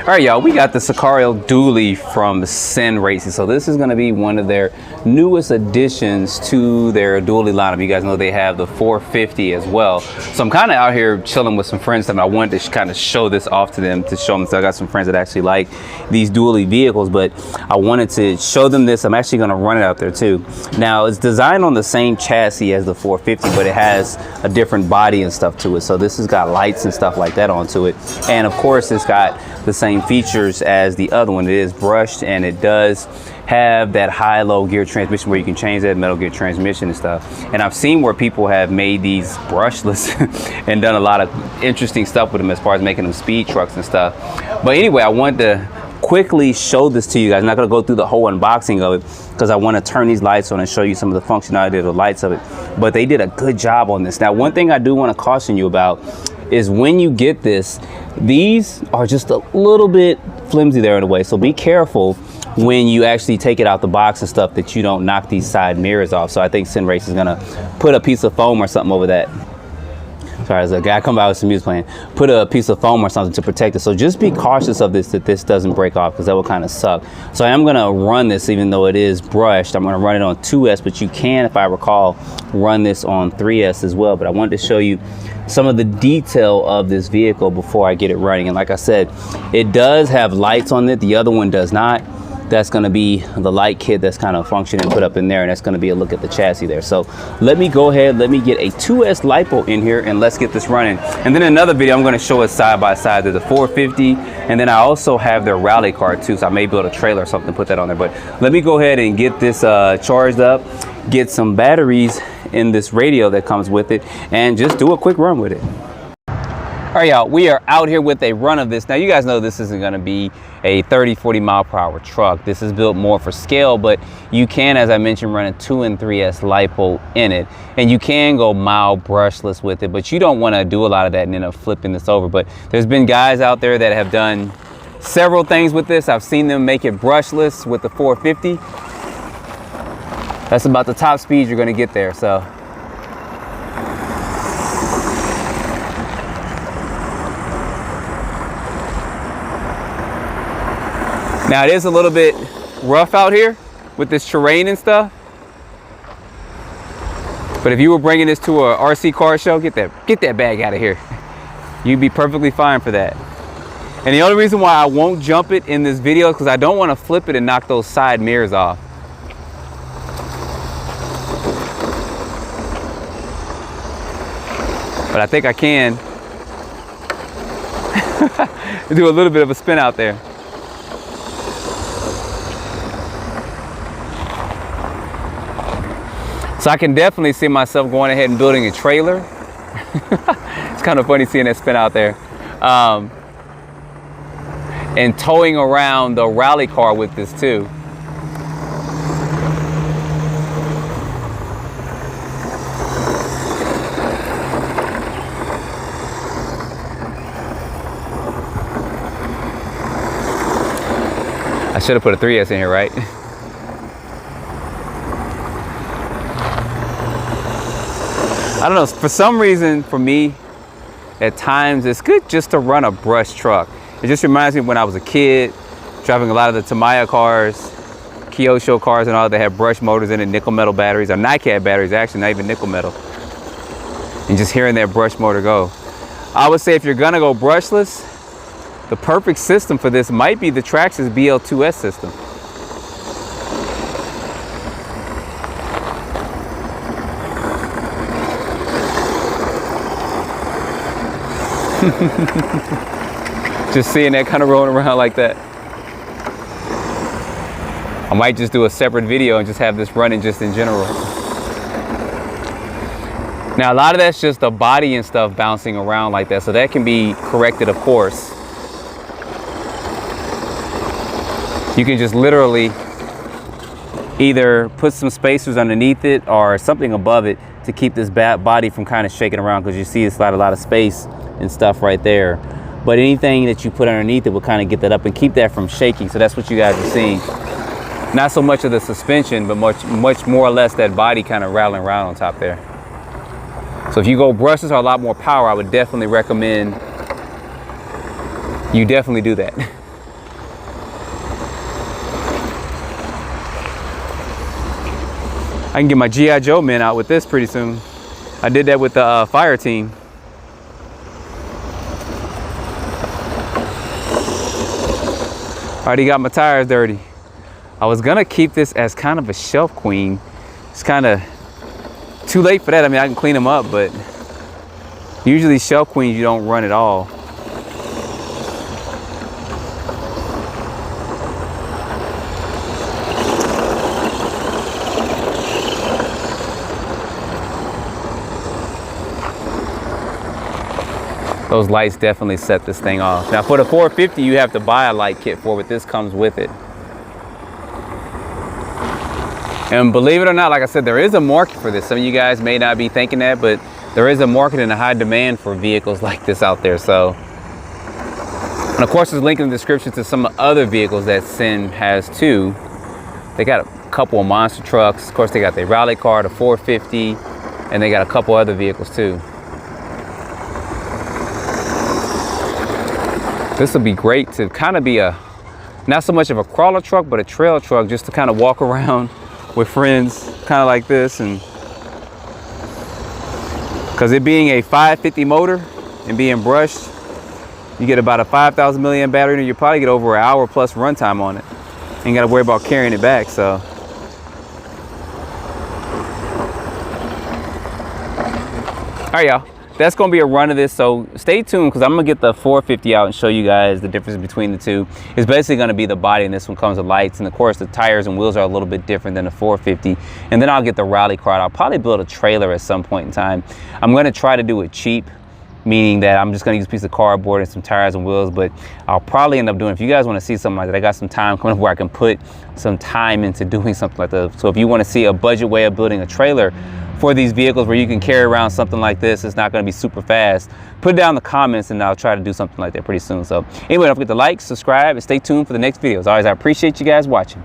All right, y'all, we got the Sicario dually from Sin Racing. So this is going to be one of their newest additions to their dually lineup. You guys know they have the 450 as well. So I'm kind of out here chilling with some friends, and I wanted to kind of show this off to them, to show them. So I got some friends that actually like these dually vehicles, but I wanted to show them this. I'm actually going to run it out there too. Now, it's designed on the same chassis as the 450, but it has a different body and stuff to it. So this has got lights and stuff like that onto it. And of course, it's got the same features as the other one. It is brushed, and it does have that high-low gear transmission where you can change that metal gear transmission and stuff. And I've seen where people have made these brushless and done a lot of interesting stuff with them as far as making them speed trucks and stuff. But anyway, I wanted to quickly show this to you guys. I'm not going to go through the whole unboxing of it because I want to turn these lights on and show you some of the functionality of the lights of it. But they did a good job on this. Now, one thing I do want to caution you about is when you get this, these are just a little bit flimsy there in a way. So be careful when you actually take it out the box and stuff that you don't knock these side mirrors off. So I think Sin Race is going to put a piece of foam or something over that. Sorry, there's a guy come by with some music playing. Put a piece of foam or something to protect it. So just be cautious of this, that this doesn't break off, because that will kind of suck. So I am going to run this, even though it is brushed. I'm going to run it on 2S, but you can, if I recall, run this on 3S as well. But I wanted to show you some of the detail of this vehicle before I get it running. And like I said, it does have lights on it. The other one does not. That's going to be the light kit that's kind of functioning put up in there, and that's going to be a look at the chassis there. So let me go ahead, let me get a 2S LiPo in here, and let's get this running. And then another video, I'm going to show it side by side. There's the 450, and then I also have their rally car too, so I may build a trailer or something to put that on there. But let me go ahead and get this charged up, get some batteries in this radio that comes with it, and just do a quick run with it. All right, y'all, we are out here with a run of this. Now, you guys know this isn't going to be a 30-40 mile per hour truck. This is built more for scale, but you can, as I mentioned, run a 2 and 3S LiPo in it, and you can go mild brushless with it, but you don't want to do a lot of that and end up flipping this over. But there's been guys out there that have done several things with this. I've seen them make it brushless with the 450. That's about the top speed you're going to get there. So now, it is a little bit rough out here with this terrain and stuff. But if you were bringing this to a RC car show, get that bag out of here. You'd be perfectly fine for that. And the only reason why I won't jump it in this video is because I don't want to flip it and knock those side mirrors off. But I think I can do a little bit of a spin out there. So I can definitely see myself going ahead and building a trailer. It's kind of funny seeing that spin out there. And towing around the rally car with this too. I should have put a 3S in here, right? I don't know, for some reason, for me, at times, it's good just to run a brush truck. It just reminds me of when I was a kid, driving a lot of the Tamiya cars, Kyosho cars and all that had brush motors in it, nickel metal batteries, or NiCad batteries, actually, not even nickel metal. And just hearing that brush motor go. I would say if you're gonna go brushless, the perfect system for this might be the Traxxas BL2S system. Just seeing that kind of rolling around like that. I might just do a separate video and just have this running just in general. Now, a lot of that's just the body and stuff bouncing around like that, so that can be corrected, of course. You can just literally either put some spacers underneath it or something above it to keep this body from kind of shaking around, because you see it's got a lot of space and stuff right there. But anything that you put underneath it will kind of get that up and keep that from shaking. So that's what you guys are seeing. Not so much of the suspension, but much more or less that body kind of rattling around on top there. So if you go brushes or a lot more power, I would definitely recommend you definitely do that. I can get my G.I. Joe men out with this pretty soon. I did that with the fire team. Already got my tires dirty. I was gonna keep this as kind of a shelf queen. It's kind of too late for that. I mean, I can clean them up, but usually shelf queens, you don't run at all. Those lights definitely set this thing off. Now for the 450, you have to buy a light kit for it, but this comes with it. And believe it or not, like I said, there is a market for this. Some of you guys may not be thinking that, but there is a market and a high demand for vehicles like this out there. So, and of course, there's a link in the description to some other vehicles that Sin has too. They got a couple of monster trucks. Of course, they got their rally car, the 450, and they got a couple other vehicles too. This would be great to kind of be a, not so much of a crawler truck, but a trail truck, just to kind of walk around with friends, kind of like this. And because it being a 550 motor and being brushed, you get about a 5,000 milliamp battery, and you probably get over an hour plus runtime on it. Ain't got to worry about carrying it back. So, all right, y'all. That's going to be a run of this, so stay tuned because I'm going to get the 450 out and show you guys the difference between the two. It's basically going to be the body, and this one comes with lights, and of course the tires and wheels are a little bit different than the 450. And then I'll get the rally car. I'll probably build a trailer at some point in time. I'm going to try to do it cheap, meaning that I'm just going to use a piece of cardboard and some tires and wheels, but I'll probably end up doing, if you guys want to see something like that, I got some time coming up where I can put some time into doing something like that. So if you want to see a budget way of building a trailer for these vehicles where you can carry around something like this, it's not going to be super fast, put it down in the comments and I'll try to do something like that pretty soon. So anyway, don't forget to like, subscribe, and stay tuned for the next videos. Always, I appreciate you guys watching.